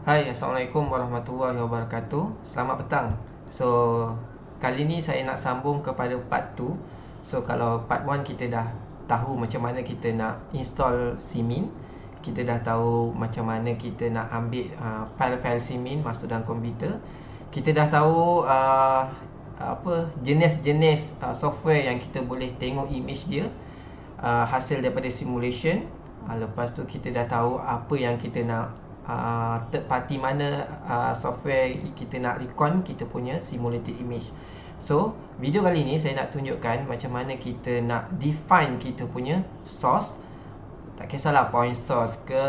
Hai, Assalamualaikum warahmatullahi wabarakatuh. Selamat petang. So, kali ni saya nak sambung kepada part 2. So, kalau part 1 kita dah tahu macam mana kita nak install CMIN. Kita dah tahu macam mana kita nak ambil file-file CMIN masuk dalam komputer. Kita dah tahu jenis-jenis software yang kita boleh tengok image dia, hasil daripada simulation. Lepas tu kita dah tahu apa yang kita nak, third party mana software kita nak recon kita punya simulated image. So, video kali ni saya nak tunjukkan macam mana kita nak define kita punya source. Tak kisahlah point source ke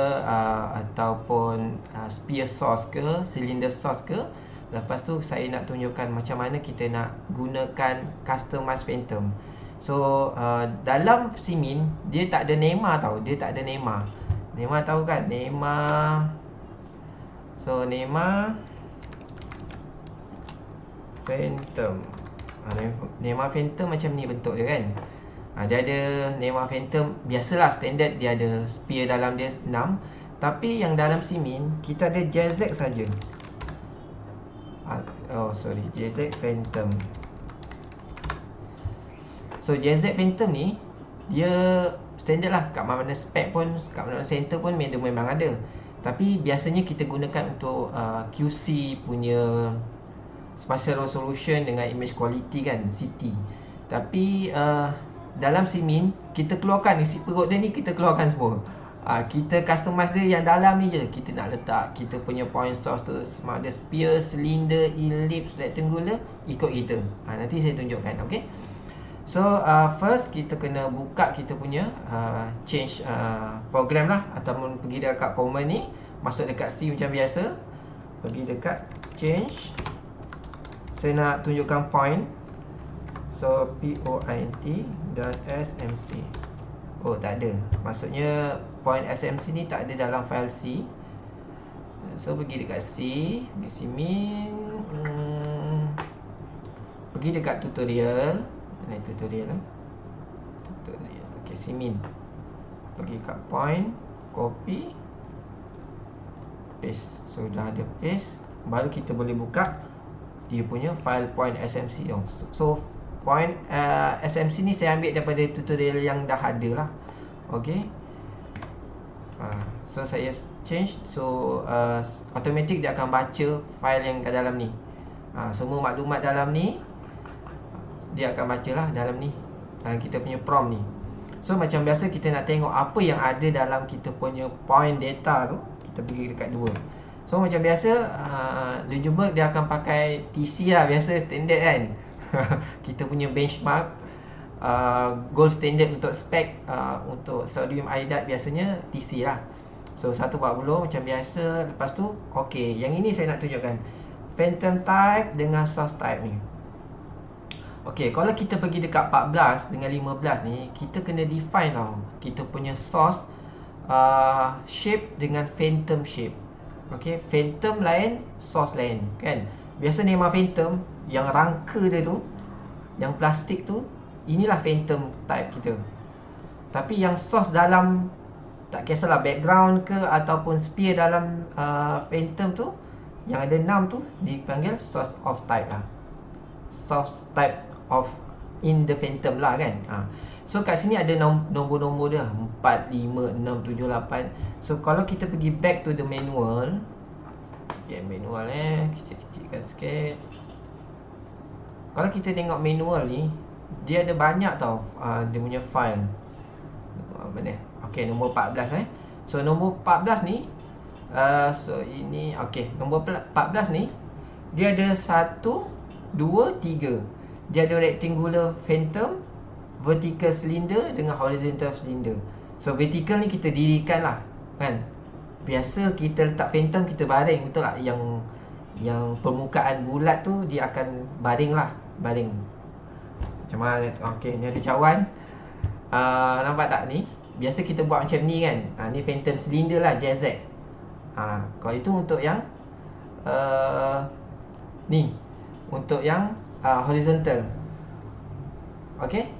ataupun sphere source ke, cylinder source ke. Lepas tu saya nak tunjukkan macam mana kita nak gunakan customize phantom. So, dalam CMIN dia tak ada NEMA tau. Dia tak ada NEMA. NEMA tahu kan? NEMA. So, NEMA Phantom. NEMA Phantom macam ni bentuk dia kan. Dia ada NEMA Phantom. Biasalah standard dia ada sphere dalam dia 6. Tapi yang dalam CMIN kita ada JZ saja. JZ Phantom. So, JZ Phantom ni dia standard lah. Kat mana spec pun, kat mana center pun memang ada. Tapi biasanya kita gunakan untuk QC punya spatial resolution dengan image quality kan, CT. Tapi dalam CMIN kita keluarkan isi perut dia ni, kita keluarkan semua. Kita customize dia yang dalam ni je. Kita nak letak kita punya point source tu, sama ada sphere, cylinder, ellipse, rectangular, ikut kita. Nanti saya tunjukkan, okay. So, first kita kena buka kita punya change program lah. Ataupun pergi dekat command ni, masuk dekat C macam biasa. Pergi dekat change. Saya nak tunjukkan point. So, point dan smc. Oh, tak ada. Maksudnya point smc ni tak ada dalam file C. So, pergi dekat C, di CMIN, pergi dekat tutorial. Ini tutorial. Okay, CMIN. Pergi kat point, copy, paste. So, dah ada paste. Baru kita boleh buka dia punya file point smc. So, point smc ni saya ambil daripada tutorial yang dah ada lah. Okay. So, saya change. So, automatic dia akan baca file yang kat dalam ni. Semua maklumat dalam ni dia akan baca lah dalam ni, dalam kita punya prompt ni. So, macam biasa kita nak tengok apa yang ada dalam kita punya point data tu, kita pergi dekat 2. So, macam biasa Lugeberg dia akan pakai TC lah, biasa standard kan. Kita punya benchmark gold standard untuk spec untuk sodium iodide biasanya TC lah. So, 140 macam biasa. Lepas tu, okay, yang ini saya nak tunjukkan phantom type dengan source type ni. Okay, kalau kita pergi dekat 14 dengan 15 ni, kita kena define tau kita punya source shape dengan phantom shape. Okay, phantom lain, source lain kan. Biasa NEMA phantom yang rangka dia tu, yang plastik tu, inilah phantom type kita. Tapi yang source dalam, tak kisahlah background ke ataupun sphere dalam phantom tu, yang ada 6 tu dipanggil source of type lah. Source type of in the phantom lah kan. So, kat sini ada nombor-nombor dia 4, 5, 6, 7, 8. So, kalau kita pergi back to the manual, manual kecil-kecilkan sikit. Kalau kita tengok manual ni, dia ada banyak tau dia punya file. Mana? Okay, nombor 14 So, nombor 14 ni so ini, okay, nombor 14 ni dia ada 1, 2, 3. Dia ada rectangular phantom, vertical cylinder dengan horizontal cylinder. So, vertical ni kita dirikan lah kan. Biasa kita letak phantom, kita baring, betul tak? Yang permukaan bulat tu dia akan baring lah. Baring macam mana? Okay, ni ada cawan. Nampak tak ni? Biasa kita buat macam ni kan. Ni phantom cylinder lah, JZ. Kalau itu untuk yang ni, untuk yang horizontal. Okay.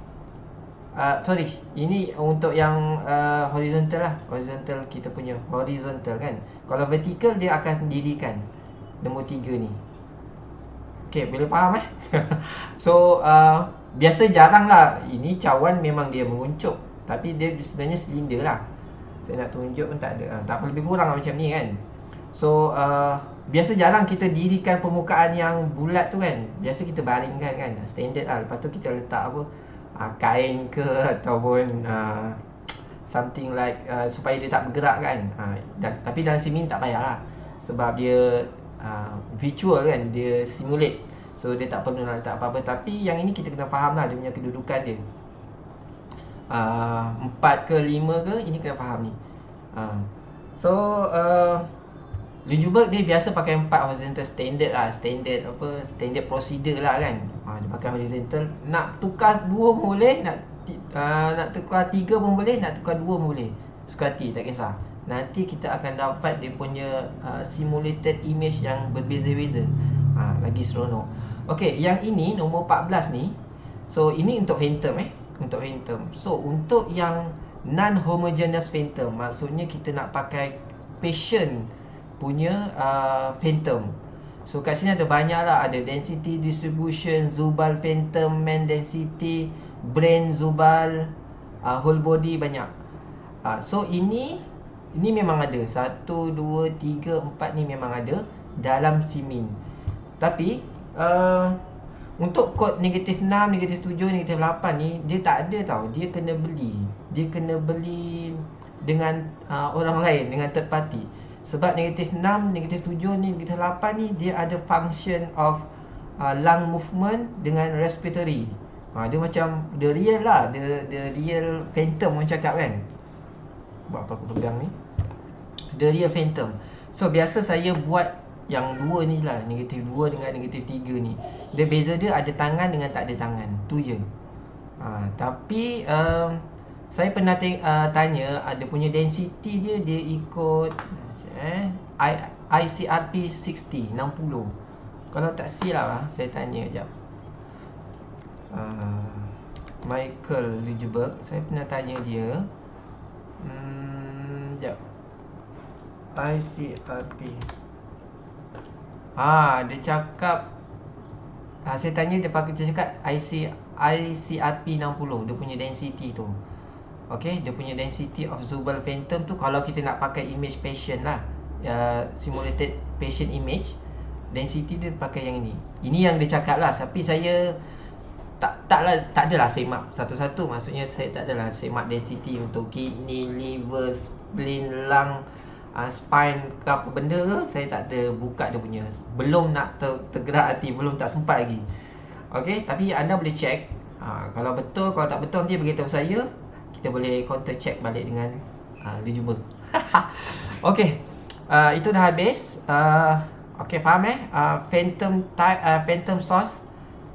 Sorry, ini untuk yang horizontal lah. Horizontal, kita punya horizontal kan. Kalau vertical dia akan dirikan nombor 3 ni. Okay, boleh faham So biasa jarang lah. Ini cawan memang dia menguncup, tapi dia sebenarnya silinder lah. Saya nak tunjuk pun tak ada, tak apa, lebih kurang macam ni kan. So biasa jarang kita dirikan permukaan yang bulat tu kan. Biasa kita baringkan kan, standard lah. Lepas tu kita letak apa, kain ke ataupun something like supaya dia tak bergerak kan. Tapi dalam simin tak payah lah, sebab dia virtual kan, dia simulate. So dia tak perlu nak letak apa-apa. Tapi yang ini kita kena faham lah dia punya kedudukan dia, 4 ke 5 ke, ini kena faham ni. So Lindbergh dia biasa pakai 4 horizontal standard lah. Standard procedure lah kan. Dia pakai horizontal. Nak tukar 2 boleh, nak tukar 3 pun boleh, nak tukar 2 boleh. Suka hati, tak kisah. Nanti kita akan dapat dia punya simulated image yang berbeza-beza. Lagi seronok. Okay, yang ini nombor 14 ni. So ini untuk phantom untuk phantom. So untuk yang non-homogeneous phantom, maksudnya kita nak pakai patient punya phantom. So kat sini ada banyak lah. Ada density distribution, Zubal phantom, main density, brain Zubal, whole body, banyak. So ini memang ada 1, 2, 3, 4 ni memang ada dalam simin. Tapi untuk kod -6, -7, -8 ni dia tak ada tau. Dia kena beli. Dia kena beli dengan orang lain, dengan third party. Sebab -6, -7 ni, -8 ni dia ada function of lung movement dengan respiratory. Dia macam the real lah, the real phantom orang cakap kan. Buat apa aku pegang ni? The real phantom. So biasa saya buat yang dua ni lah, -2 dengan -3 ni. Dia beza dia ada tangan dengan tak ada tangan, tu je. Tapi saya pernah tanya, ada punya density dia ikut ICRP 60. Kalau tak silap lah, saya tanya sekejap. Michael Lindbergh, saya pernah tanya dia. Sekejap. ICRP. Dia cakap, saya tanya dia cakap ICRP 60, dia punya density tu. Okay, dia punya density of Zubal phantom tu, kalau kita nak pakai image patient lah, simulated patient image, density dia pakai yang ini. Ini yang dia cakap lah. Tapi saya tak adalah semak satu-satu. Maksudnya saya tak adalah semak density untuk kidney, liver, spleen, lung, spine ke apa benda ke. Saya tak ada buka dia punya. Belum nak tergerak hati, belum, tak sempat lagi. Okay, tapi anda boleh check. Kalau betul, kalau tak betul nanti beritahu saya. Kita boleh counter check balik dengan Lindbergh. Okay, itu dah habis. Okay, faham phantom type, phantom source.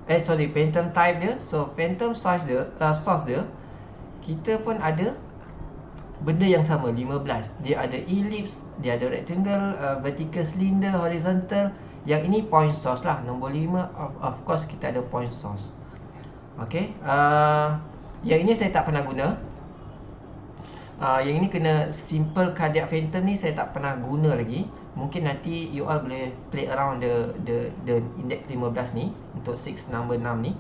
Phantom type dia. So phantom source dia, kita pun ada benda yang sama, 15. Dia ada ellipse, dia ada rectangle, vertical cylinder, horizontal. Yang ini point source lah. Nombor 5 of course kita ada point source. Okay, yang ini saya tak pernah guna. Yang ini kena simple cardiac phantom ni saya tak pernah guna lagi. Mungkin nanti you all boleh play around the index 15 ni untuk 6 number 6 ni.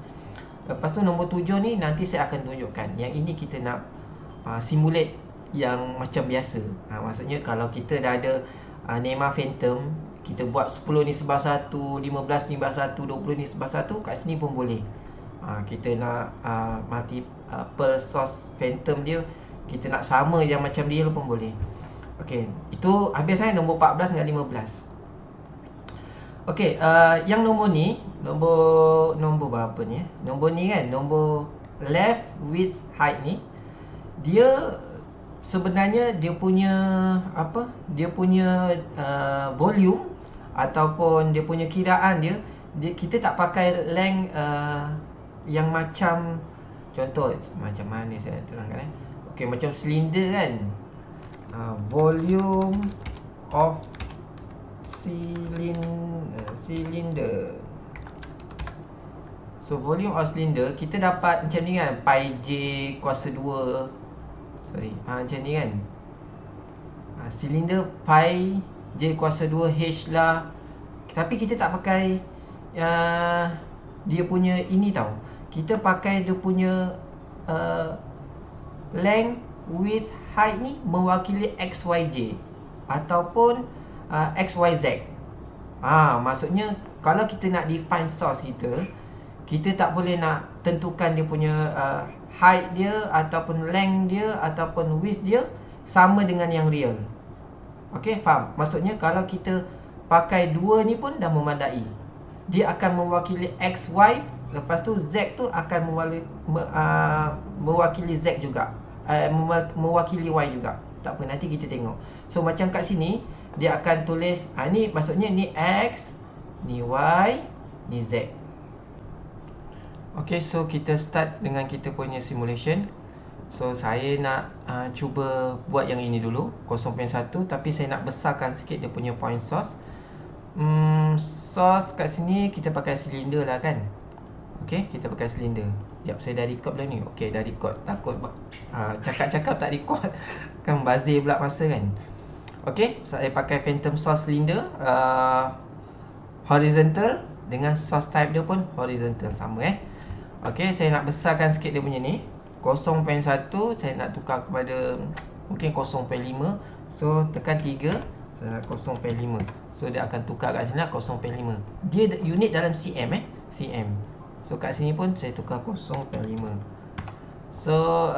Lepas tu nombor 7 ni nanti saya akan tunjukkan. Yang ini kita nak simulate yang macam biasa. Maksudnya kalau kita dah ada NEMA phantom, kita buat 10 ni sebelah 1, 15 ni sebelah 1, 20 ni sebelah 1, kat sini pun boleh. Kita nak multiple source phantom dia, kita nak sama yang macam dia pun boleh. Okey, itu habis nombor 14 dengan 15. Okey, yang nombor ni, nombor berapa ni Nombor ni kan, nombor left width height ni, dia sebenarnya dia punya apa? Dia punya volume ataupun dia punya kiraan dia, kita tak pakai length yang macam, contoh macam mana saya terangkan Okey, macam silinder kan. Volume of cylinder. So volume of cylinder kita dapat macam ni kan, pi j kuasa 2. Sorry, macam ni kan. Silinder pi j kuasa 2 H lah. Tapi kita tak pakai dia punya ini tau. Kita pakai dia punya length, width, height ni mewakili XYJ ataupun XYZ. Maksudnya kalau kita nak define source kita tak boleh nak tentukan dia punya height dia ataupun length dia ataupun width dia sama dengan yang real. Okey, faham? Maksudnya kalau kita pakai dua ni pun dah memadai. Dia akan mewakili X, Y, lepas tu Z tu akan mewakili Z juga, mewakili Y juga. Tak apa, nanti kita tengok. So macam kat sini dia akan tulis ni maksudnya ni X, ni Y, ni Z. Okay, so kita start dengan kita punya simulation. So saya nak cuba buat yang ini dulu 0.1, tapi saya nak besarkan sikit dia punya point source. Source kat sini kita pakai silinder lah kan. Okay, kita pakai silinder. Sekejap, saya dah record belum ni? Okay, dah record. Takut cakap-cakap tak record kan bazir pula masa kan. Okay, saya pakai phantom source cylinder, horizontal, dengan source type dia pun horizontal sama Okay, saya nak besarkan sikit dia punya ni 0.1, saya nak tukar kepada mungkin 0.5. So tekan 3, saya nak 0.5. So dia akan tukar kat sini 0.5. Dia unit dalam cm cm. So kat sini pun saya tukar 0.5. So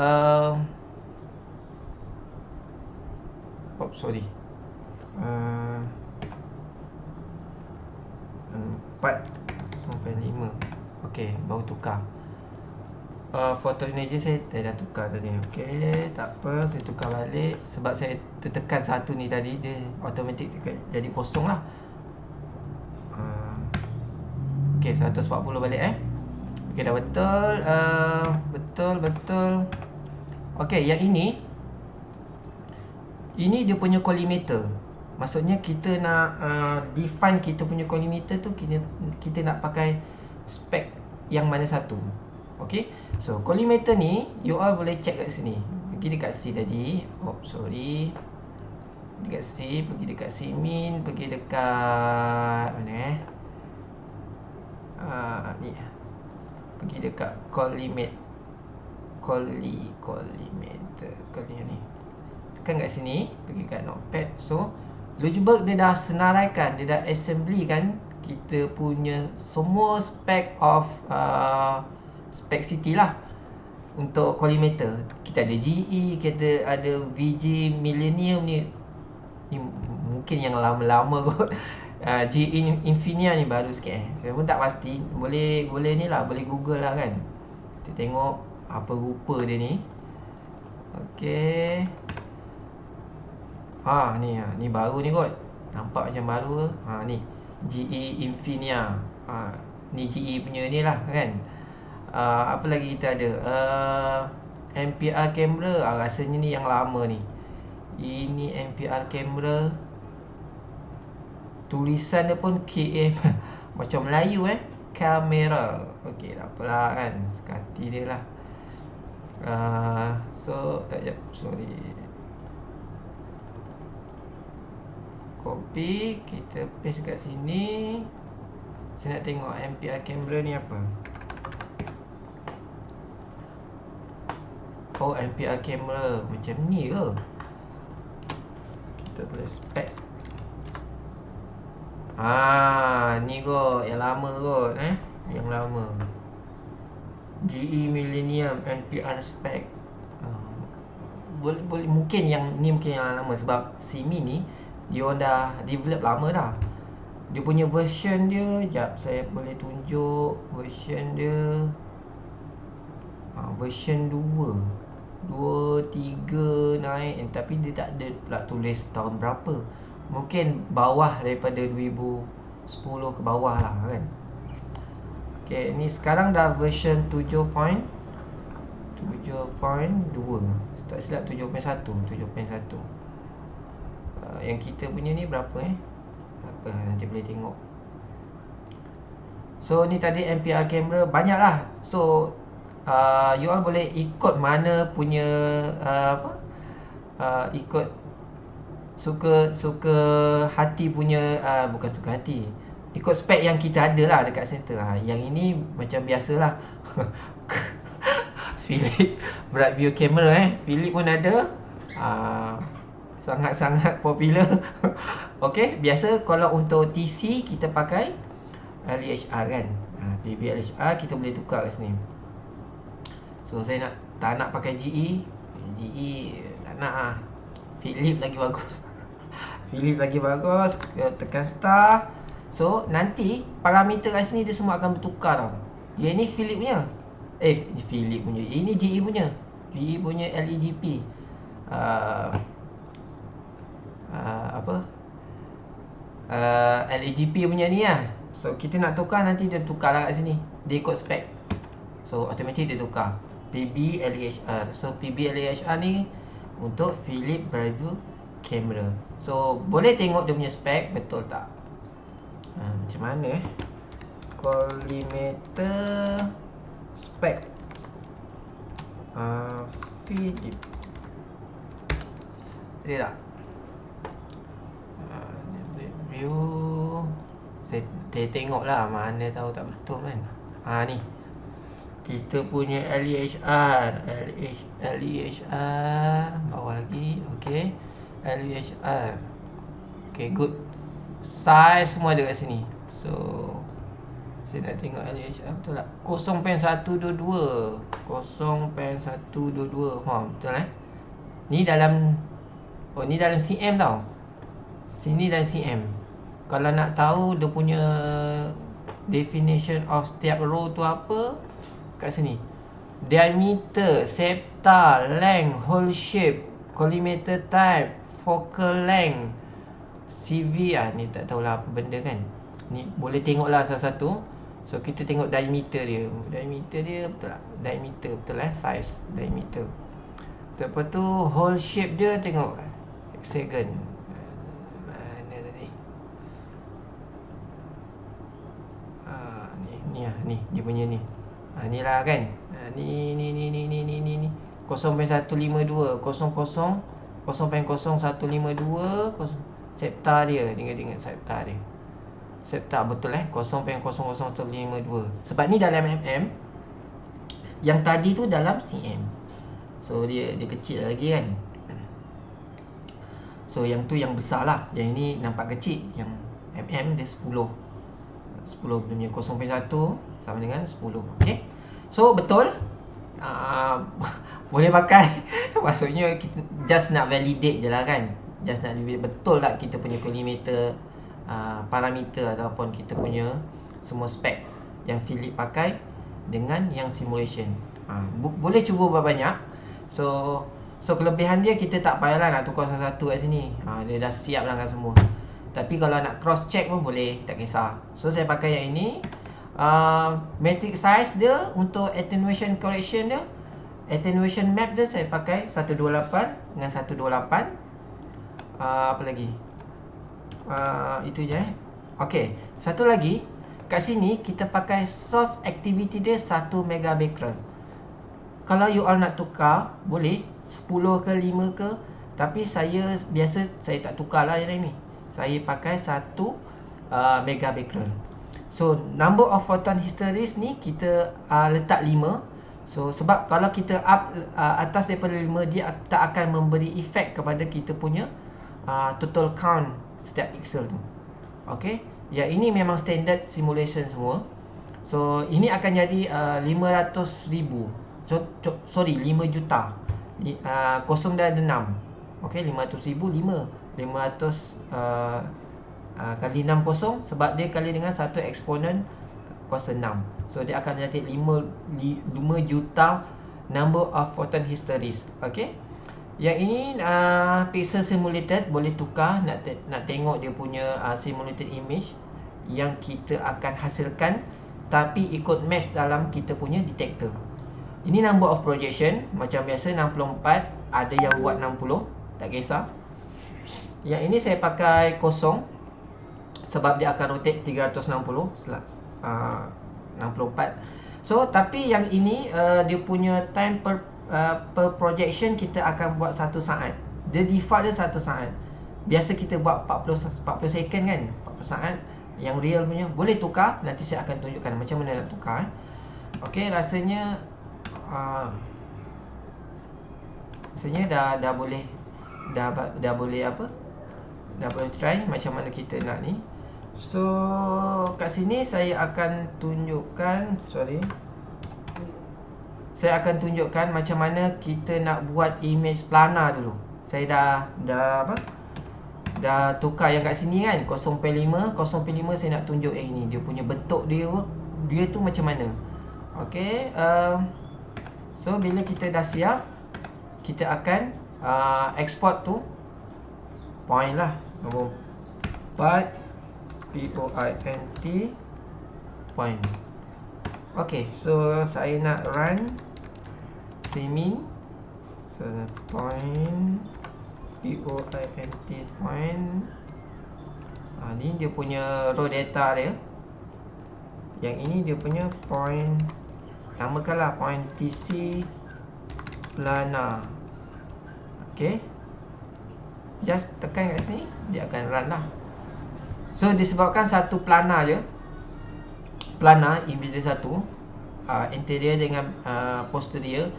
sorry, 4.5. Okay, baru tukar. Photo image saya dah tukar tadi. Okay, tak apa, saya tukar balik. Sebab saya tertekan satu ni tadi, dia automatic jadi kosong lah. Okay, 140 balik Okay, dah betul. Betul. Okay, yang ini dia punya collimator. Maksudnya kita nak define kita punya collimator tu, kita nak pakai spek yang mana satu. Okay, so collimator ni you all boleh check kat sini. Pergi dekat C tadi. Sorry, dekat C, pergi dekat C min, pergi dekat mana ni, pergi dekat collimator ni. Tekan kat sini, pergi kat notepad. So Logibird dia dah senaraikan, dia dah assembly kan kita punya semua spec of spec city lah untuk collimator. Kita ada GE, kita ada VG Millennium ni mungkin yang lama-lama kot. GE Infinia ni baru sikit saya pun tak pasti. Boleh ni lah, boleh google lah kan. Kita tengok apa rupa dia ni. Okay, ni baru ni kot. Nampak macam baru ke? Ni GE Infinia. Ni GE punya ni lah kan. Apa lagi kita ada? MPR camera. Rasanya ni yang lama ni. Ini MPR camera. Tulisan dia pun KM macam Melayu kamera. Okey, tak apalah kan, sekati dia lah. Sorry, copy, kita paste kat sini. Saya nak tengok MPR camera ni apa. MPR camera macam ni ke? Kita tulis spec. Ni kot, yang lama kot yang lama. GE Millennium MPR spec. Boleh mungkin yang ni mungkin yang lama, sebab Simi ni dia orang dah develop lama dah. Dia punya version dia, jap saya boleh tunjuk version dia. Version 2, 3 naik, tapi dia tak ada pula tulis tahun berapa. Mungkin bawah daripada 2010 ke bawah lah kan. Okay, ni sekarang dah version 7.2. Tak silap 7.1. Yang kita punya ni berapa Apa, nanti boleh tengok. So ni tadi MPR camera banyak lah. So you all boleh ikut mana punya ikut suka hati punya, bukan suka hati, ikut spek yang kita ada lah dekat center. Yang ini macam biasalah. Philip bright view camera Philip pun ada. Sangat-sangat popular. Okey, biasa kalau untuk TC kita pakai LHR kan. PB LHR kita boleh tukar kat sini. So saya tak nak pakai GE tak nak Philip lagi bagus. Philip lagi bagus. Tekan star. So nanti parameter kat sini dia semua akan bertukar tau. Yang ni Philip punya. Philip punya. Ini GE punya. GE punya LEGP. LEGP punya ni lah. So kita nak tukar, nanti dia tukar lah kat sini. Dia ikut spek. So automatic dia tukar. PB LHR. So PB LHR ni untuk Philip Brightview camera. So boleh tengok dia punya spek betul tak. Macam mana collimator spek Philip. Ada tak? View. Saya tengok lah, mana tahu tak betul kan. Ni kita punya LEHR bawah lagi. Okay, LEHR. Okay, good. Size semua ada kat sini. So saya nak tengok LEHR betul tak? 0.122. 0.122. Betul Ni dalam ni dalam cm tau. Sini dalam cm. Kalau nak tahu dia punya definition of setiap row tu apa, kat sini. Diameter, septa, length, hole shape, collimator type, focal length, CV. Ni tak tahulah apa benda kan. Ni boleh tengok lah satu-satu. So kita tengok diameter dia. Diameter dia betul tak? Diameter betul size diameter. Lepas tu hole shape dia tengok hexagon. Mana tadi? Ni dia punya ni. Ni lah kan. Ni 0.152 0.0152 septa dia. Tengok septa dia. Septa betul 0.00152. Sebab ni dalam mm, yang tadi tu dalam cm. So dia kecil lagi kan. So yang tu yang besar lah. Yang ini nampak kecil. Yang mm dia 10 punya 0.1 sama dengan 10. Okay. So betul. Boleh pakai. Maksudnya kita just nak validate je lah kan. Just nak validate betul tak kita punya collimator parameter ataupun kita punya semua spek yang Philip pakai dengan yang simulation. Boleh cuba banyak. So kelebihan dia, kita tak payahlah nak tukar satu-satu kat sini. Dia dah siap lah kan semua. Tapi kalau nak cross check pun boleh, tak kisah. So saya pakai yang ini. Matrix size dia untuk attenuation correction dia, attenuation map dia saya pakai 128 dengan 128. Apa lagi? Itu je. Okay, satu lagi. Kat sini kita pakai source activity dia 1 megabecquerel. Kalau you all nak tukar, boleh 10 ke 5 ke. Tapi saya tak tukar lah yang ni. Saya pakai 1 megabecquerel. So number of photon hysteresis ni kita letak 5. So sebab kalau kita up atas daripada 5, dia tak akan memberi efek kepada kita punya total count setiap pixel tu. Okay. Yang ini memang standard simulation semua. So ini akan jadi 500,000. So 5 juta. Kosong dah ada 6. Okay, 500,000 500 kali 6 kosong. Sebab dia kali dengan 1 eksponen kuasa 6. So dia akan jadi 5 juta number of photon hysteresis. Okay. Yang ini pixel simulated, boleh tukar. Nak tengok dia punya simulated image yang kita akan hasilkan, tapi ikut match dalam kita punya detector. Ini number of projection. Macam biasa 64. Ada yang buat 60. Tak kisah. Yang ini saya pakai kosong, sebab dia akan rotate 360. 64. So tapi yang ini dia punya time per projection kita akan buat 1 saat. Dia default dia 1 saat. Biasa kita buat 40 second kan, 40 saat. Yang real punya boleh tukar, nanti saya akan tunjukkan macam mana nak tukar. Okey, rasanya dah boleh apa? Dah boleh try macam mana kita nak ni. So kat sini saya akan tunjukkan, saya akan tunjukkan macam mana kita nak buat image plana dulu. Saya dah tukar yang kat sini kan, 0.5 saya nak tunjuk yang ini. Dia punya bentuk dia tu macam mana. Okey, so bila kita dah siap, kita akan export tu point lah, nombor 4 point. Point. Okay, so saya nak run simin. So point point. Ni dia punya raw data dia. Yang ini dia punya point, namakanlah point TC plana. Okay, just tekan kat sini, dia akan run lah. So disebabkan satu plana je, plana image dia satu, interior dengan posterior,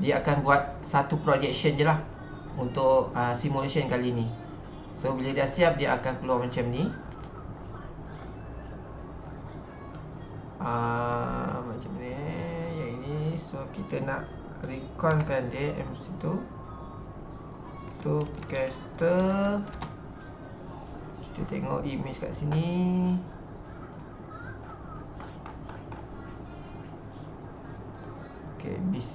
dia akan buat satu projection je lah untuk simulation kali ni. So bila dah siap, dia akan keluar macam ni. Macam ni, yang ini. So kita nak reconkan dia MC tu. Tu caster. Kita tengok image kat sini. Okay, bis.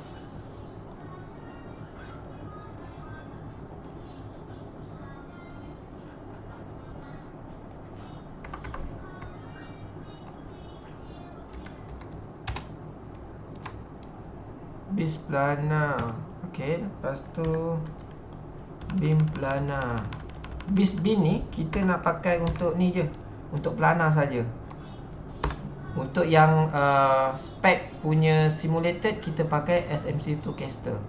Bis plana. Okay, lepas tu beam plana. Bis bin ni kita nak pakai untuk ni je, untuk plana saja. Untuk yang spec punya simulated, kita pakai SMC2 caster.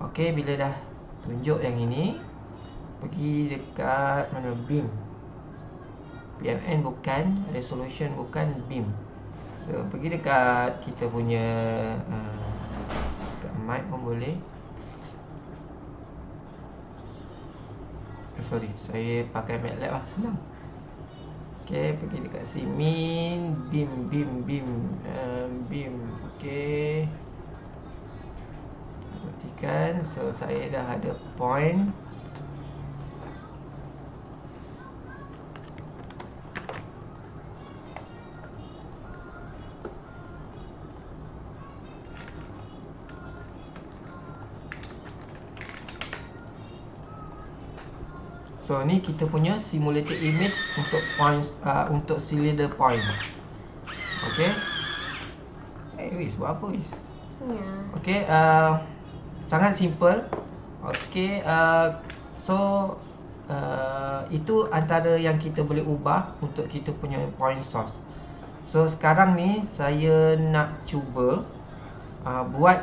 Okey, bila dah tunjuk yang ini, pergi dekat mana, beam. PMN bukan, resolution bukan, beam. So pergi dekat kita punya dekat mic pun boleh. Sorry, saya pakai MATLAB lah, senang. Okay, pergi dekat simin, beam. Okay, perhatikan. So saya dah ada point. So ni kita punya simulated image untuk points, untuk cylinder point. Okay. Wis buat apa wis? Okay, sangat simple. Okay, so itu antara yang kita boleh ubah untuk kita punya point source. So sekarang ni saya nak cuba buat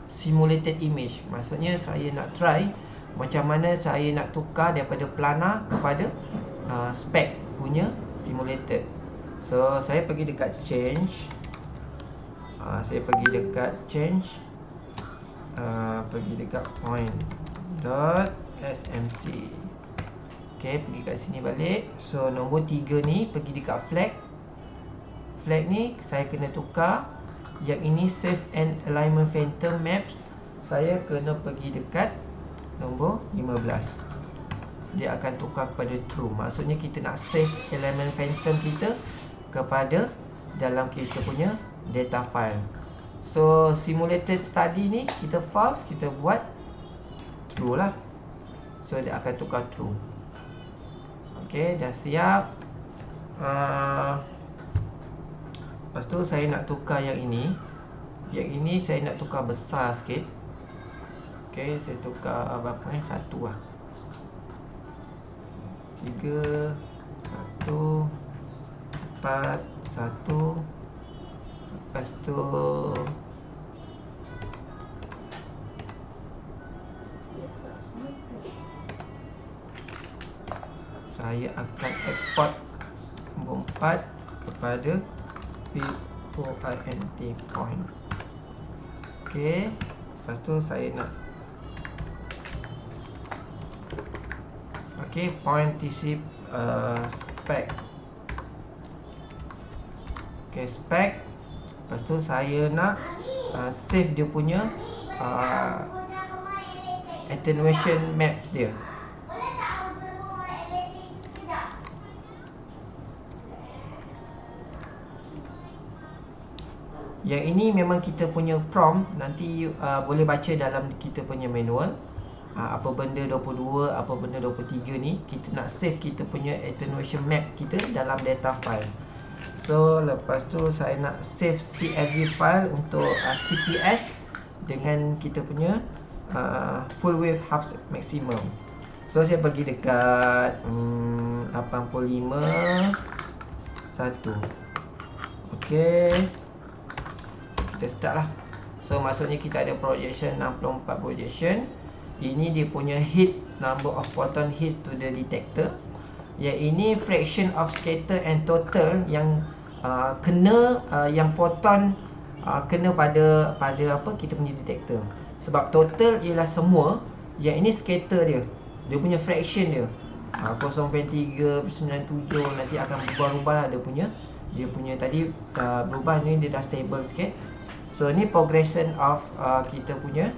simulated image. Maksudnya saya nak try macam mana saya nak tukar daripada plana kepada spec punya simulated. So saya pergi dekat change, pergi dekat point .smc. Okay, pergi kat sini balik. So nombor 3 ni pergi dekat flag. Flag ni saya kena tukar. Yang ini save and alignment phantom maps, saya kena pergi dekat nombor 15. Dia akan tukar kepada true. Maksudnya kita nak save elemen phantom kita kepada dalam kita punya data file. So simulated study ni kita false, kita buat true lah. So dia akan tukar true. Okay, dah siap. Lepas tu saya nak tukar yang ini. Yang ini saya nak tukar besar sikit. Okay, saya tukar berapa ni? 1 lah. 3 1 4 1 Lepas tu saya akan export nombor 4 kepada point. Okey, lepas tu saya nak point TC spec. Spec. Lepas tu saya nak save dia punya attenuation maps dia. Yang ini memang kita punya prompt. Nanti boleh baca dalam kita punya manual. Apa benda 22, apa benda 23 ni, kita nak save kita punya attenuation map kita dalam data file. So lepas tu saya nak save CSV file untuk CPS dengan kita punya full wave half maximum. So saya pergi dekat 85 1. Okey, kita start lah. So maksudnya kita ada projection 64 projection. Ini dia punya hits, number of photon hits to the detector. Yang ini fraction of scatter and total yang kena yang photon kena pada apa kita punya detector. Sebab total ialah semua, yang ini scatter dia. Dia punya fraction dia 0.397, nanti akan berubah-ubah lah dia punya tadi berubah, ni dia dah stable sikit. So ni progression of kita punya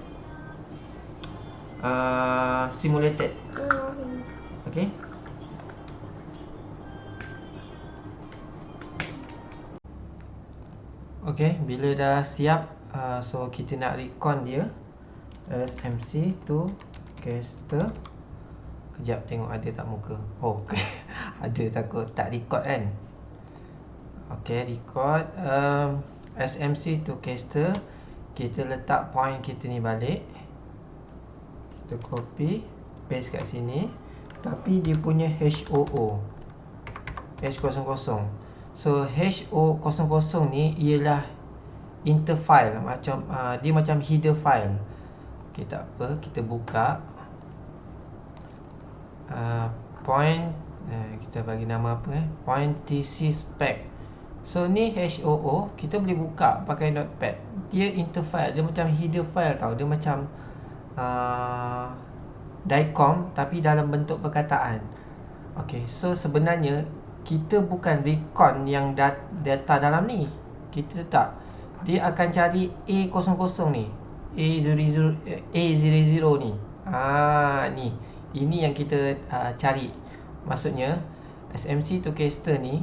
simulated. Okay. Okay, bila dah siap, so kita nak recon dia SMC to caster. Kejap tengok ada tak muka. Oh, ada, takut tak record kan. Okay, record SMC to caster. Kita letak point kita ni balik. Kita copy, paste kat sini. Tapi dia punya HOO H00. So HO00 ni ialah interfile, macam dia macam header file. Okay, tak apa, kita buka point, kita bagi nama apa point TC spec. So ni HOO, kita boleh buka pakai notepad. Dia interfile, dia macam header file tau. Dia macam DICOM tapi dalam bentuk perkataan. Okay, so sebenarnya kita bukan recon yang data dalam ni. Kita tak. Dia akan cari A00 ni, A00 ni. Ni. Ini yang kita cari. Maksudnya SMC to caster ni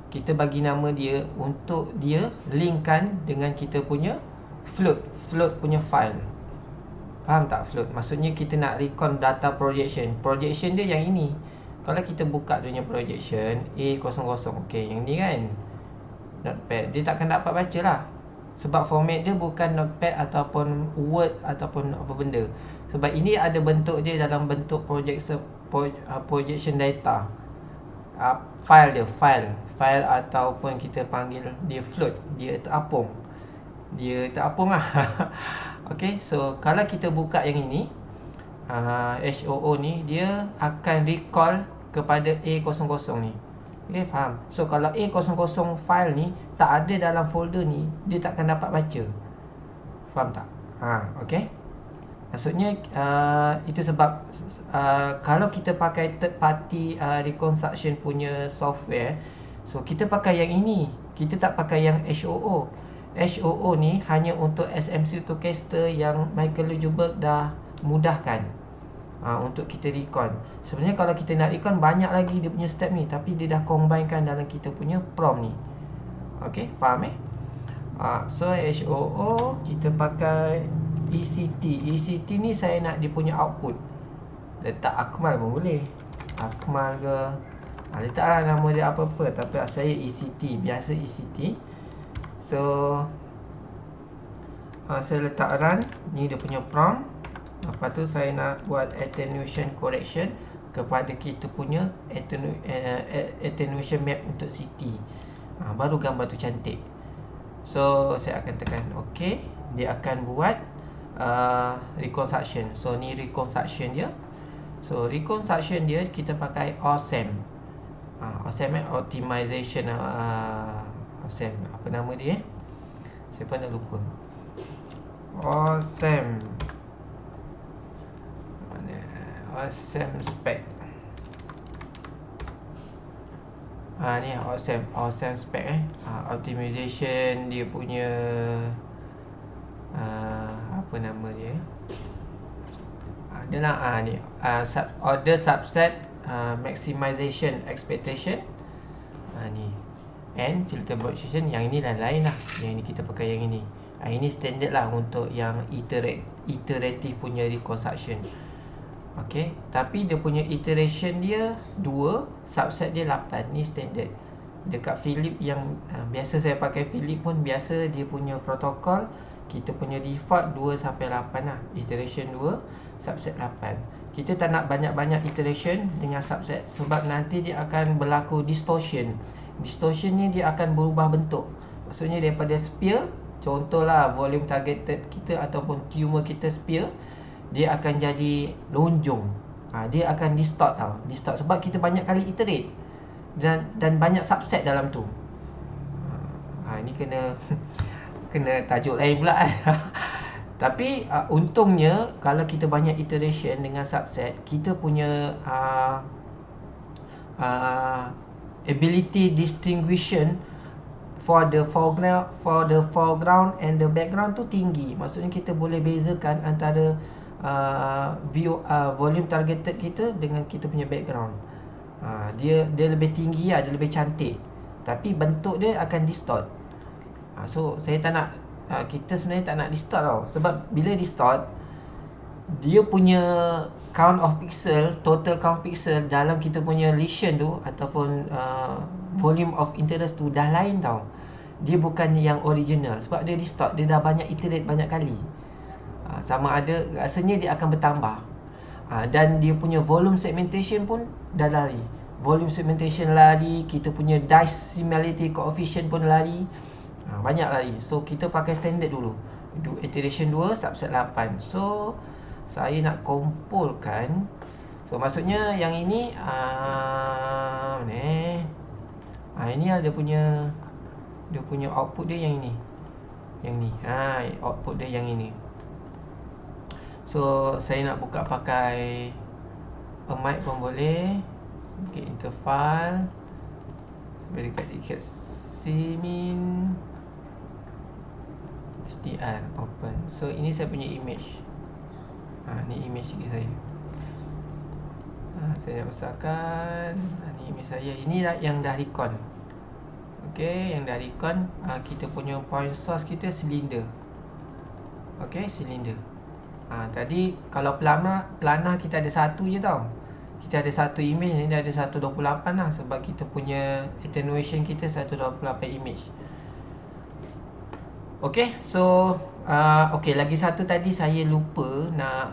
kita bagi nama dia untuk dia linkkan dengan kita punya float punya file. Faham tak float? Maksudnya kita nak recon data projection. Projection dia yang ini. Kalau kita buka dia punya projection A00, okey, yang ni kan notepad, dia takkan dapat baca lah. Sebab format dia bukan notepad ataupun word ataupun apa benda. Sebab ini ada bentuk dia dalam bentuk projection data. File dia, file ataupun kita panggil dia float. Dia terapung lah. Okay, so kalau kita buka yang ini HOO ni, dia akan recall kepada A00 ni. Okay, faham? So kalau A00 file ni tak ada dalam folder ni, dia takkan dapat baca. Faham tak? Okay. Maksudnya itu sebab kalau kita pakai third party reconstruction punya software, so kita pakai yang ini, kita tak pakai yang HOO. HOO ni hanya untuk SMC to caster yang Michael Leuenberg dah mudahkan untuk kita recon. Sebenarnya kalau kita nak recon banyak lagi dia punya step ni, tapi dia dah combinekan dalam kita punya prompt ni. Okay, faham so HOO kita pakai ECT ni saya nak dia punya output. Letak Akmal pun boleh, Akmal ke, letaklah nama dia apa-apa, tapi saya ECT, biasa ECT. So saya letak run. Ni dia punya prompt. Lepas tu saya nak buat attenuation correction kepada kita punya attenuation map untuk CT. Baru gambar tu cantik. So saya akan tekan OK. Dia akan buat reconstruction. So ni reconstruction dia. So reconstruction dia kita pakai Awesome. Awesome optimization. Awesome, apa nama dia? Saya pun dah lupa. Awesome. Mana? Awesome spec. Ni awesome spec optimization dia punya apa nama dia? Dia nak ni order subset maximization expectation. Ni and filter position. Yang ini lain lah. Yang ini kita pakai yang ini. Ini standard lah untuk yang iterative punya reconstruction. Okay, tapi dia punya iteration dia 2, subset dia 8. Ni standard. Dekat Philip yang biasa saya pakai Philip pun biasa dia punya protokol, kita punya default 2 sampai 8 lah. Iteration 2, subset 8. Kita tak nak banyak-banyak iteration dengan subset sebab nanti dia akan berlaku distortion. Distortion ni dia akan berubah bentuk. Maksudnya daripada sphere, contohlah volume targeted kita ataupun tumor kita sphere, dia akan jadi lonjong. Dia akan distort tau. Distort sebab kita banyak kali iterate dan banyak subset dalam tu. Ini kena kena tajuk lain pula. Tapi untungnya kalau kita banyak iteration dengan subset, kita punya ability distinguishing for the foreground and the background tu tinggi. Maksudnya kita boleh bezakan antara volume targeted kita dengan kita punya background. Dia lebih tinggi lah, dia lebih cantik. Tapi bentuk dia akan distort. So saya tak nak, kita sebenarnya tak nak distort tau. Sebab bila distort, dia punya count of pixel, total count pixel dalam kita punya lesion tu ataupun volume of interest tu dah lain tau. Dia bukan yang original sebab dia distort, dia dah banyak iterate banyak kali. Sama ada rasanya dia akan bertambah. Dan dia punya volume segmentation pun dah lari. Volume segmentation lari, kita punya dice similarity coefficient pun lari. Banyak lari. So kita pakai standard dulu. Iteration 2 subset 8. So saya nak kumpulkan. So maksudnya yang ini ini lah dia punya output dia yang ini. Yang ni. Output dia yang ini. So saya nak buka pakai mic pun boleh. Sedikit interval. Sampai dekat simin SDR open. So ini saya punya image. Ni image saya. Saya besarkan. Ni image saya. Ini yang dah recon. Okey, yang dah recon. Kita punya point source kita silinder. Okey, silinder. Tadi kalau plana kita ada satu je tau. Kita ada satu image, ni ada 128 lah. Sebab kita punya attenuation kita 128 image. Okay, so okay, lagi satu tadi saya lupa nak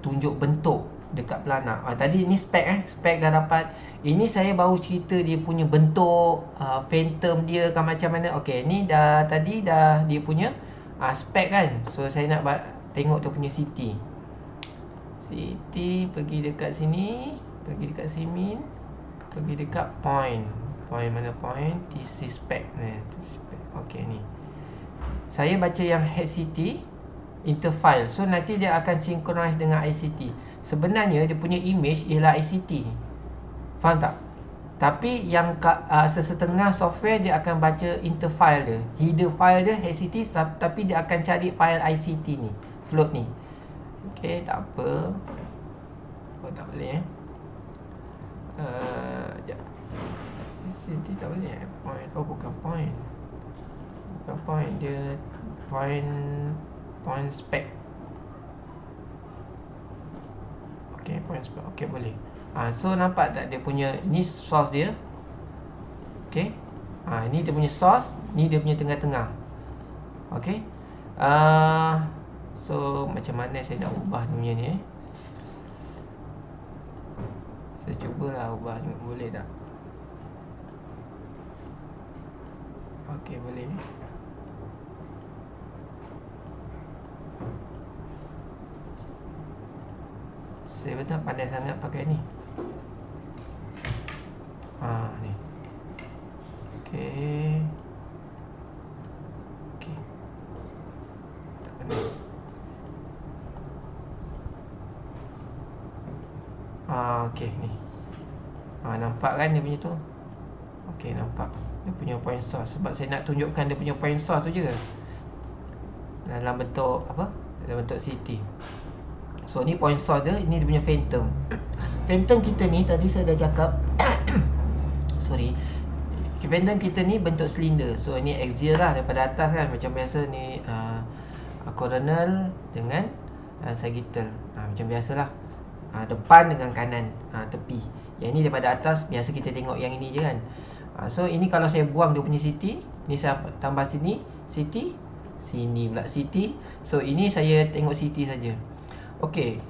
tunjuk bentuk dekat plana. Tadi ni spek spek dah dapat. Ini saya baru cerita dia punya bentuk, phantom dia kan macam mana. Okay, ni tadi dah dia punya spek kan. So saya nak tengok dia punya CT. Pergi dekat sini, pergi dekat simin, pergi dekat point. Point mana point? TC spec ni. Okey ni. Saya baca yang HCT interfile. So nanti dia akan synchronize dengan ICT. Sebenarnya dia punya image ialah ICT. Faham tak? Tapi yang sesetengah software dia akan baca interfile dia. Header file dia HCT, tapi dia akan cari file ICT ni, float ni. Okey, tak apa. Tak boleh sekejap. ICT tak boleh point. Bukan point. Bukan point, dia point spec. Okey, point spec. Okey, boleh. So nampak tak dia punya ni source dia. Okey. Ini dia punya source, ni dia punya tengah-tengah. Okey. So macam mana saya nak ubah dunia ni Saya cubalah ubah tengok boleh tak. Okey, boleh. Saya pun tak pandai sangat pakai ni. Ni. Okey. Okey. Tak pandai. Okey ni. Nampak kan dia punya tu? Okey, nampak. Dia punya point source. Sebab saya nak tunjukkan dia punya point source tu je. Dalam bentuk apa? Dalam bentuk CT. So ni point source dia, ini dia punya phantom. Phantom kita ni tadi saya dah cakap sorry. Phantom kita ni bentuk silinder. So ini axial lah daripada atas kan. Macam biasa ni coronal dengan sagittal. Macam biasalah. Depan dengan kanan, tepi. Yang ni daripada atas, biasa kita tengok yang ini je kan. So ini kalau saya buang dia punya CT, ni saya tambah sini CT, sini pula CT. So ini saya tengok CT saja. Okey.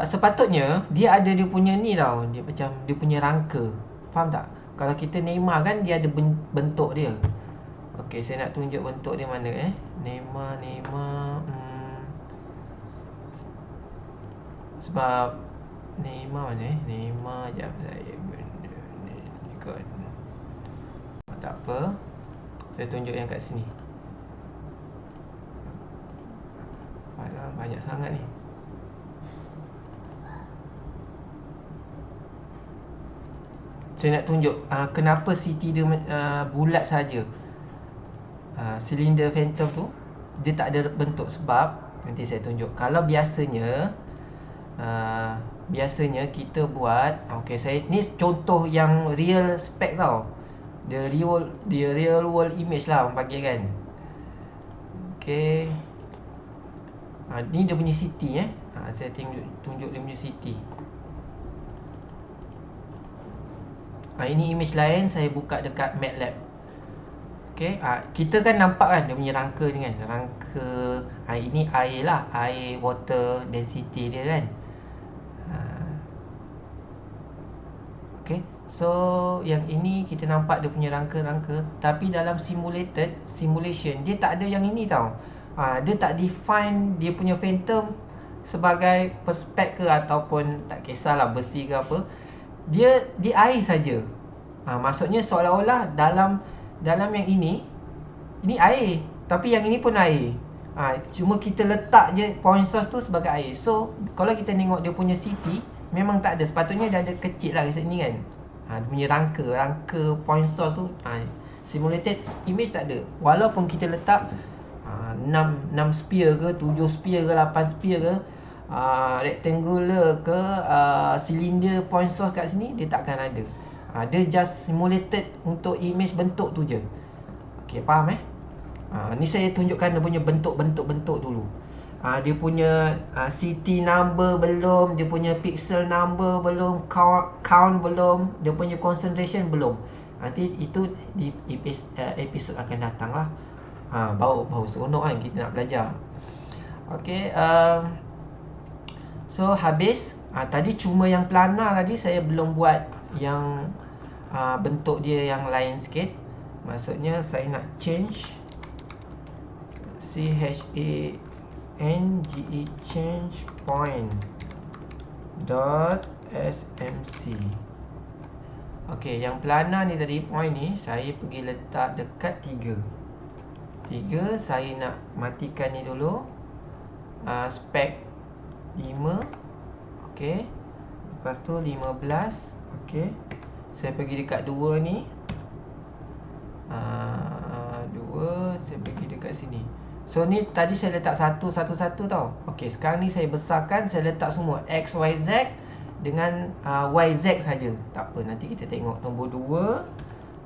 Sepatutnya dia ada dia punya ni tau. Dia macam dia punya rangka. Faham tak? Kalau kita Neymar kan dia ada bentuk dia. Okey, saya nak tunjuk bentuk dia mana Neymar sebab Neymar mana Neymar jap saya ikut. Tak apa. Saya tunjuk yang kat sini. Banyak sangat ni. Saya nak tunjuk kenapa CT dia bulat saja. Silinder phantom tu dia tak ada bentuk sebab nanti saya tunjuk. Kalau biasanya kita buat saya ni contoh yang real spec tau. Dia real world image lah orang panggil kan. Okey. Ni dia punya CT saya tunjuk dia punya CT. Ini image lain saya buka dekat MATLAB. Okey, kita kan nampak kan dia punya rangka ni kan. Rangka ini air lah, air water density dia kan. Okey. So yang ini kita nampak dia punya rangka-rangka, tapi dalam simulation dia tak ada yang ini tau. Dia tak define dia punya phantom sebagai perspek ke ataupun tak kisahlah besi ke apa. Dia air saja. Maksudnya seolah-olah dalam yang ini air, tapi yang ini pun air. Cuma kita letak je point source tu sebagai air. So kalau kita tengok dia punya CT memang tak ada. Sepatutnya dia ada kecil lah kat sini kan. Dia punya rangka point source tu simulated image tak ada. Walaupun kita letak 6 sphere ke 7 sphere ke 8 sphere ke rectangular ke cylinder point source kat sini, dia takkan ada. Dia just simulated untuk image bentuk tu je. Okey, faham ni saya tunjukkan dia punya bentuk-bentuk dulu. Dia punya CT number belum, dia punya pixel number belum, count belum, dia punya concentration belum. Nanti itu di episod akan datang lah. Bau seronok kan kita nak belajar. Okey, so habis. Tadi cuma yang planar tadi saya belum buat yang bentuk dia yang lain sikit. Maksudnya saya nak change CHANGE change point dot SMC. Okey, yang planar ni tadi point ni saya pergi letak dekat 3. Saya nak matikan ni dulu. Spec 5. Okey. Lepas tu 15. Okey. Saya pergi dekat 2 ni. 2 saya pergi dekat sini. So ni tadi saya letak satu tau. Okey, sekarang ni saya besarkan, saya letak semua X, Y, Z dengan YZ saja. Tak apa, nanti kita tengok. Nombor 2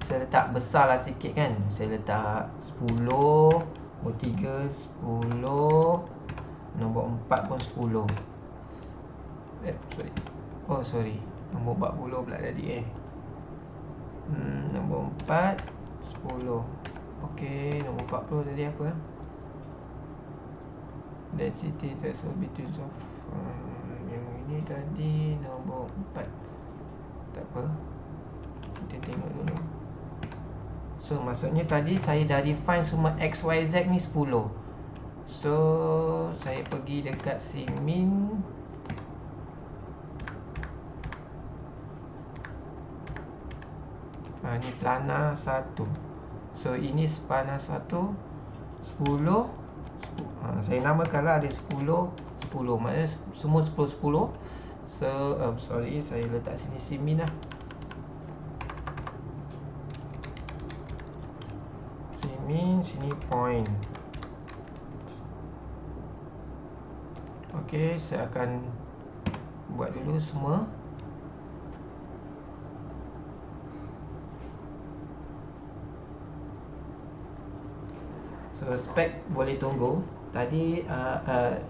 saya letak besar lah sikit kan. Saya letak 10. Nombor 3 10. Nombor 4 pun 10. Sorry. Nombor 40 pula tadi nombor 4 10. Okey, nombor 40 tadi apa? Density threshold between yang ini tadi nombor 4. Tak apa, kita tengok dulu. So maksudnya tadi saya dah define semua X, Y, Z ni 10. So saya pergi dekat si min Ni plana 1. So ini plana 1 10. Saya namakanlah ada 10 10. Maknanya semua 10 10. So sorry, saya letak sini simin lah. Simin, sini point. Okey, saya akan buat dulu semua. So spek boleh tunggu. Tadi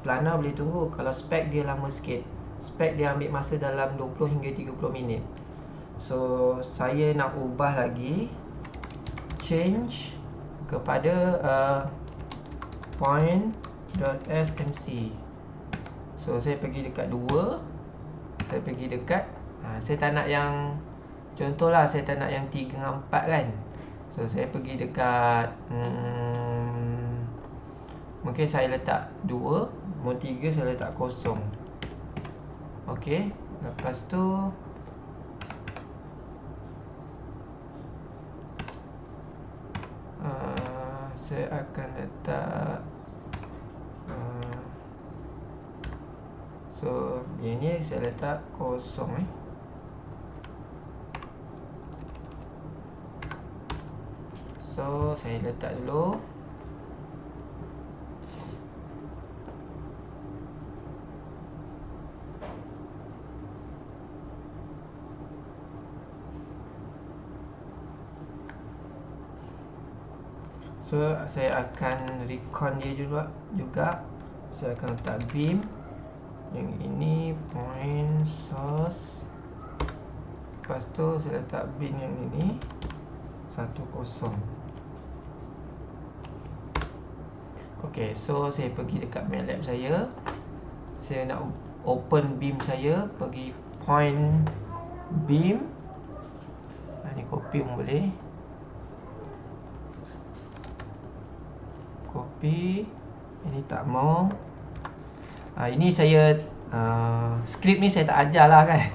plana boleh tunggu. Kalau spek dia lama sikit. Spek dia ambil masa dalam 20 hingga 30 minit. So saya nak ubah lagi, change kepada point.smc. So saya pergi dekat 2. Saya pergi dekat saya tak nak yang, contohlah saya tak nak yang 3 dengan 4 kan. So saya pergi dekat mungkin saya letak 2. Nombor 3 saya letak kosong. Okey, lepas tu saya akan letak so yang ni saya letak kosong So saya letak dulu. So saya akan recon dia juga. Saya akan letak beam. Yang ini point source. Lepas tu saya letak beam yang ini 10. Ok, so saya pergi dekat MATLAB saya. Saya nak open beam saya. Pergi point beam. Ni copy pun boleh. Copy. Ini tak mau. Ini saya skrip ni saya tak ajar lah kan.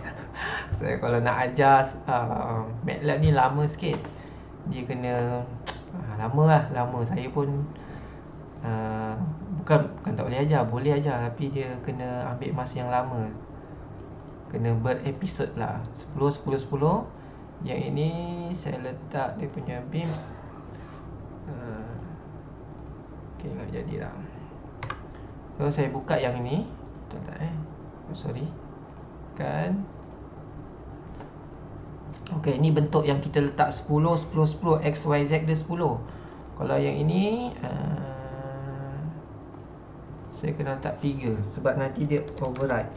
Saya kalau nak ajar MATLAB ni lama sikit. Dia kena lama. Saya pun bukan tak boleh ajar, boleh ajar, tapi dia kena ambil masa yang lama. Kena berepisod lah. 10. Yang ini saya letak dia punya beam. Ok, nak jadilah. So saya buka yang ini. Sorry. Kan. Ok, ini bentuk yang kita letak 10, 10, 10. X, Y, Z dia 10. Kalau yang ini saya kena letak 3 sebab nanti dia override.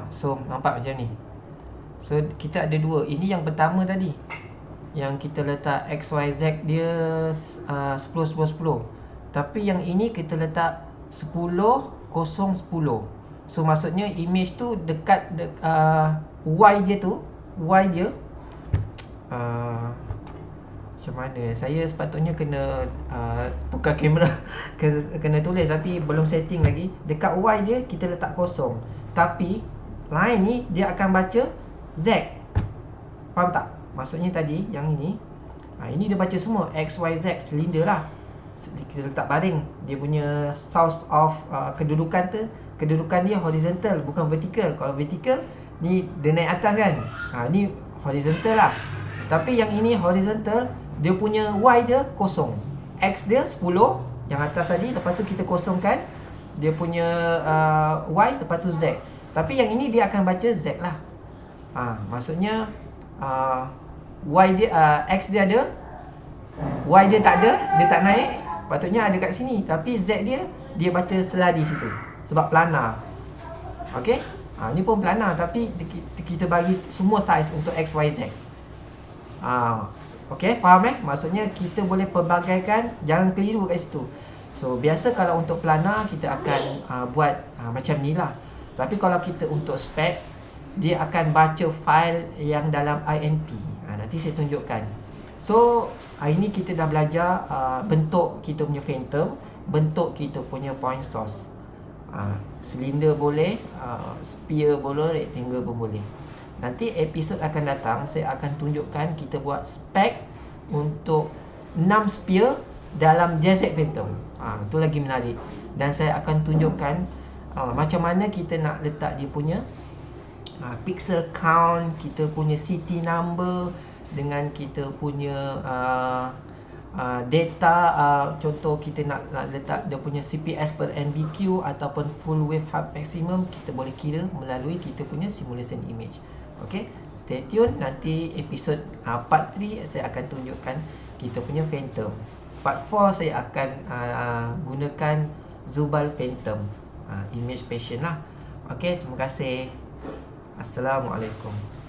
So nampak macam ni. So kita ada 2. Ini yang pertama tadi, yang kita letak X, Y, Z dia 10, 10, 10. Tapi yang ini kita letak 10, 0, 10. So maksudnya image tu dekat Y dia tu, Y dia macam mana? Saya sepatutnya kena tukar kamera. Kena tulis tapi belum setting lagi. Dekat Y dia kita letak 0. Tapi line ni dia akan baca Z. Faham tak? Maksudnya tadi yang ini ini dia baca semua X, Y, Z, silinder lah. Kita letak baring. Dia punya source of kedudukan dia horizontal, bukan vertical. Kalau vertical ni dia naik atas kan. Ni horizontal lah. Tapi yang ini horizontal, dia punya Y dia kosong. X dia 10 yang atas tadi. Lepas tu kita kosongkan dia punya Y, lepas tu Z. Tapi yang ini dia akan baca Z lah. Maksudnya Y dia X dia ada, Y dia tak ada, dia tak naik. Patutnya ada kat sini, tapi Z dia baca seladi situ sebab planar. Okey? Ni pun planar tapi kita bagi semua saiz untuk X, Y, Z. Okey, faham Maksudnya kita boleh pelbagaikan, jangan keliru kat situ. So biasa kalau untuk planar kita akan buat macam ni lah. Tapi kalau kita untuk spek, dia akan baca file yang dalam INP. Nanti saya tunjukkan. So hari ni kita dah belajar bentuk kita punya phantom, bentuk kita punya point source. Silinder boleh, sphere boleh, rectangle pun boleh. Nanti episod akan datang saya akan tunjukkan kita buat spek untuk 6 sphere dalam JZ Phantom. Itu lagi menarik. Dan saya akan tunjukkan macam mana kita nak letak dia punya pixel count, kita punya city number dengan kita punya data. Contoh kita nak letak dia punya CPS per MBQ ataupun full wave hub maximum, kita boleh kira melalui kita punya simulation image. Okay, stay tune. Nanti episod part 3 saya akan tunjukkan kita punya Phantom. Part 4 saya akan gunakan Zubal Phantom image patient lah. Okay, terima kasih. Assalamualaikum.